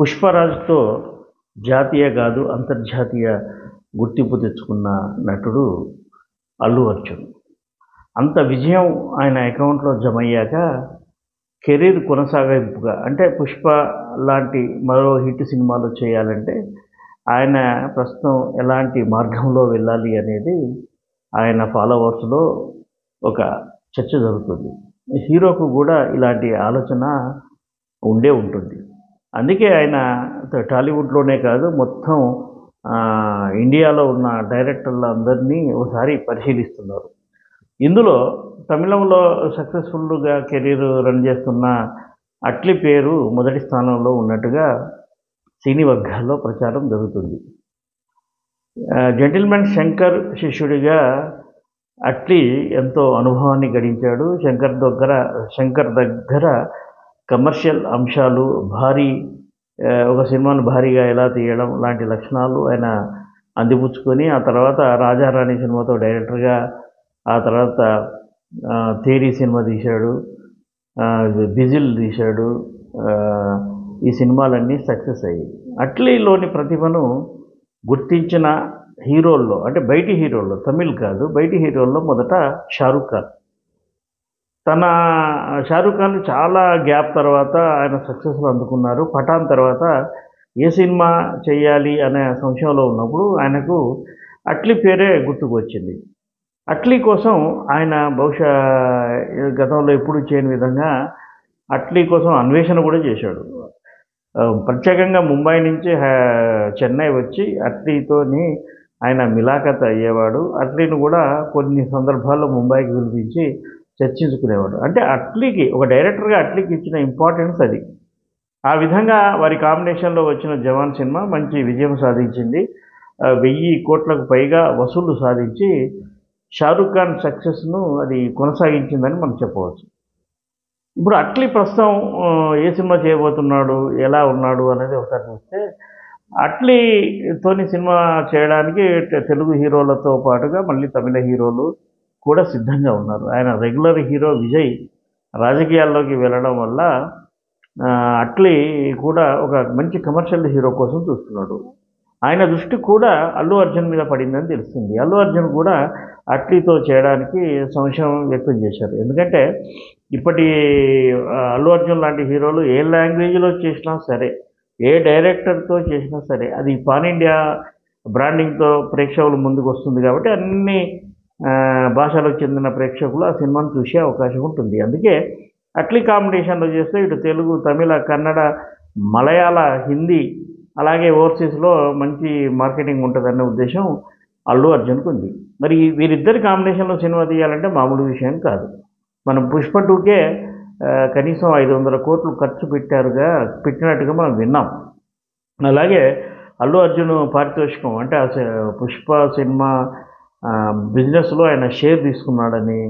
పుష్పరాజ్‌తో జాతీయ కాదు అంతర్జాతీయ గుర్తింపు తెచ్చుకున్న నటుడు అల్లు అర్జున్. అంత విజయం ఆయన అకౌంట్‌లో జమయ్యాక కెరీర్ కొనసాగింపుగా అంటే 'పుష్ప' లాంటి మరో హిట్ సినిమాలు చేయాలంటే ఆయన ప్రస్తుతం ఎలాంటి మార్గంలో వెళ్ళాలి అనేది ఆయన ఫాలోవర్స్‌లో ఒక చర్చ జరుగుతుంది. హీరోకు కూడా ఇలాంటి ఆలోచన ఉండే ఉంటుంది. అందుకే ఆయన టాలీవుడ్‌లోనే కాదు మొత్తం ఇండియాలో ఉన్న డైరెక్టర్లందరినీ ఒకసారి పరిశీలిస్తున్నారు. ఇందులో తమిళంలో సక్సెస్‌ఫుల్‌గా కెరీర్ రన్ చేస్తున్న అట్లీ పేరు మొదటి స్థానంలో ఉన్నట్టుగా సినీ వర్గాల్లో ప్రచారం జరుగుతుంది. 'జెంటిల్‌మెన్ శంకర్' శిష్యుడిగా అట్లీ ఎంతో అనుభవాన్ని గడించాడు. శంకర్ దగ్గర కమర్షియల్ అంశాలు, ఒక సినిమాను భారీగా ఎలా తీయడం లాంటి లక్షణాలు ఆయన అందిపుచ్చుకొని, ఆ తర్వాత 'రాజారాణి' సినిమాతో డైరెక్టర్గా, ఆ తర్వాత 'తేరి' సినిమా తీశాడు, 'బిజిల్' తీశాడు. ఈ సినిమాలన్నీ సక్సెస్ అయ్యాయి. అట్లీలోని ప్రతిభను గుర్తించిన హీరోల్లో అంటే బయటి హీరోల్లో, తమిళ్ కాదు బయటి హీరోల్లో మొదట 'షారుఖ్ ఖాన్'. షారుఖ్ ఖాన్ చాలా గ్యాప్ తర్వాత ఆయన సక్సెస్‌లు అందుకున్నారు. 'పఠాన్' తర్వాత ఏ సినిమా చేయాలి అనే సంశయంలో ఉన్నప్పుడు ఆయనకు అట్లీ పేరే గుర్తుకు వచ్చింది. అట్లీ కోసం ఆయన బహుశా గతంలో ఎప్పుడూ చేయని విధంగా అట్లీ కోసం అన్వేషణ కూడా చేశాడు. ప్రత్యేకంగా ముంబై నుంచి చెన్నై వచ్చి అట్లీతోని ఆయన మిలాఖత్ అయ్యేవాడు. అట్లీని కూడా కొన్ని సందర్భాల్లో ముంబైకి పిలిపించి చర్చించుకునేవాడు. అంటే అట్లీకి ఒక డైరెక్టర్‌గా అట్లీకి ఇచ్చిన ఇంపార్టెన్స్ అది. ఆ విధంగా వారి కాంబినేషన్‌లో వచ్చిన 'జవాన్' సినిమా మంచి విజయం సాధించింది. 1000 కోట్లకు పైగా వసూళ్లు సాధించి షారుఖ్ ఖాన్ సక్సెస్‌ను అది కొనసాగించిందని మనం చెప్పవచ్చు. ఇప్పుడు అట్లీ ప్రస్తుతం ఏ సినిమా చేయబోతున్నాడు, ఎలా ఉన్నాడు అనేది ఒకసారి చూస్తే, అట్లీతోని సినిమా చేయడానికి తెలుగు హీరోలతో పాటుగా మళ్ళీ తమిళ హీరోలు కూడా సిద్ధంగా ఉన్నారు. ఆయన రెగ్యులర్ హీరో విజయ్ రాజకీయాల్లోకి వెళ్ళడం వల్ల అట్లీ కూడా ఒక మంచి కమర్షియల్ హీరో కోసం చూస్తున్నాడు. ఆయన దృష్టి కూడా అల్లు అర్జున్ మీద పడిందని తెలుస్తుంది. అల్లు అర్జున్ కూడా అట్లీతో చేయడానికి సంశయం వ్యక్తం చేశారు. ఎందుకంటే ఇప్పటి అల్లు అర్జున్ లాంటి హీరోలు ఏ లాంగ్వేజ్‌లో చేసినా సరే, ఏ డైరెక్టర్‌తో చేసినా సరే, అది పాన్ ఇండియా బ్రాండింగ్‌తో ప్రేక్షకుల ముందుకు వస్తుంది కాబట్టి అన్ని భాషలకు చెందిన ప్రేక్షకులు ఆ సినిమాను చూసే అవకాశం ఉంటుంది. అందుకే అట్లీ కాంబినేషన్‌లో చేస్తే ఇటు తెలుగు, తమిళ, కన్నడ, మలయాళ, హిందీ అలాగే ఓవర్సీస్‌లో మంచి మార్కెటింగ్ ఉంటదనే ఉద్దేశం అల్లు అర్జున్‌కు ఉంది. మరి వీరిద్దరి కాంబినేషన్‌లో సినిమా తీయాలంటే మామూలు విషయం కాదు. మనం 'పుష్ప 2'కే కనీసం 500 కోట్లు ఖర్చు పెట్టినట్టుగా మనం విన్నాం. అలాగే అల్లు అర్జున్ పారితోషికం అంటే 'పుష్ప' సినిమా బిజినెస్‌లో ఆయన షేర్ తీసుకున్నాడని,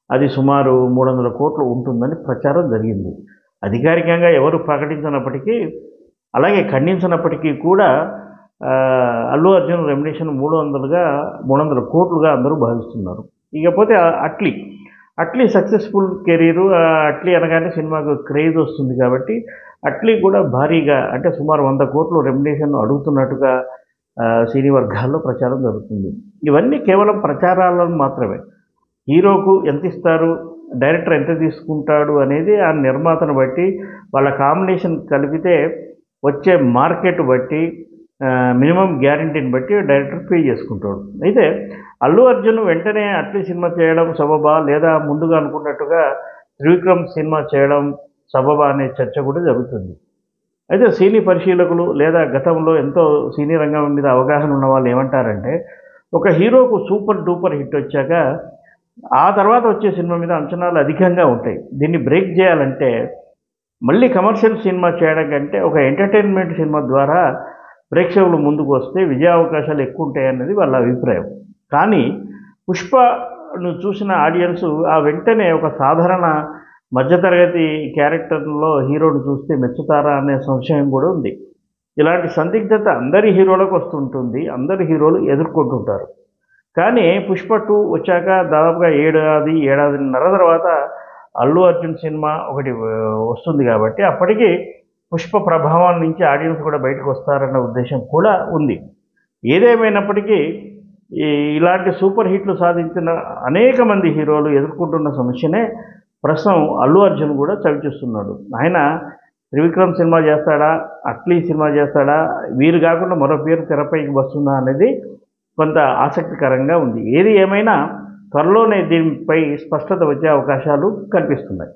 అది సుమారు 300 కోట్లు ఉంటుందని ప్రచారం జరిగింది. అధికారికంగా ఎవరు ప్రకటించినప్పటికీ, అలాగే ఖండించినప్పటికీ కూడా అల్లు అర్జున్ రెమ్యునరేషన్ 300 కోట్లుగా అందరూ భావిస్తున్నారు. ఇకపోతే అట్లీ సక్సెస్‌ఫుల్ కెరీరు. అట్లీ అనగానే సినిమాకు క్రేజ్ వస్తుంది కాబట్టి అట్లీ కూడా భారీగా అంటే సుమారు 100 కోట్లు రెమ్యునరేషన్ అడుగుతున్నట్టుగా సినీ వర్గాల్లో ప్రచారం జరుగుతుంది. ఇవన్నీ కేవలం ప్రచారాలను మాత్రమే. హీరోకు ఎంత ఇస్తారు, డైరెక్టర్ ఎంత తీసుకుంటాడు అనేది ఆ నిర్మాతను బట్టి, వాళ్ళ కాంబినేషన్ కలిపితే వచ్చే మార్కెట్ బట్టి, మినిమం గ్యారంటీని బట్టి డైరెక్టర్ పే చేసుకుంటాడు. అయితే అల్లు అర్జున్ వెంటనే అట్లీ సినిమా చేయడం సబబా, లేదా ముందుగా అనుకున్నట్టుగా త్రివిక్రమ్ సినిమా చేయడం సబబా అనే చర్చ కూడా జరుగుతుంది. అయితే సినీ పరిశీలకులు లేదా గతంలో ఎంతో సినీ రంగం మీద అవగాహన ఉన్న వాళ్ళు ఏమంటారంటే, ఒక హీరోకు సూపర్ డూపర్ హిట్ వచ్చాక ఆ తర్వాత వచ్చే సినిమా మీద అంచనాలు అధికంగా ఉంటాయి. దీన్ని బ్రేక్ చేయాలంటే మళ్ళీ కమర్షియల్ సినిమా చేయడం కంటే ఒక ఎంటర్టైన్మెంట్ సినిమా ద్వారా ప్రేక్షకులు ముందుకు వస్తే విజయావకాశాలు ఎక్కువ ఉంటాయన్నది వాళ్ళ అభిప్రాయం. కానీ 'పుష్పను' చూసిన ఆడియన్స్ వెంటనే ఒక సాధారణ మధ్యతరగతి క్యారెక్టర్‌లో హీరోని చూస్తే మెచ్చుతారా అనే సంశయం కూడా ఉంది. ఇలాంటి సందిగ్ధత అందరి హీరోలకు వస్తుంటుంది. అందరి హీరోలు ఎదుర్కొంటుంటారు. కానీ 'పుష్ప 2' వచ్చాక దాదాపుగా ఏడాదిన్నర తర్వాత అల్లు అర్జున్ సినిమా ఒకటి వస్తుంది కాబట్టి అప్పటికి పుష్ప ప్రభావం నుంచి ఆడియన్స్ కూడా బయటకు వస్తారన్న ఉద్దేశం కూడా ఉంది. ఏదేమైనప్పటికీ ఇలాంటి సూపర్ హిట్లు సాధించిన అనేక మంది హీరోలు ఎదుర్కొంటున్న సమస్యనే ప్రస్తుతం అల్లు అర్జున్ కూడా చవిచూస్తున్నాడు. ఆయన త్రివిక్రమ్ సినిమా చేస్తాడా, అట్లీ సినిమా చేస్తాడా, వీరు కాకుండా మరో పేరు తెరపైకి వస్తుందా అనేది కొంత ఆసక్తికరంగా ఉంది. ఏది ఏమైనా త్వరలోనే దీనిపై స్పష్టత వచ్చే అవకాశాలు కనిపిస్తున్నాయి.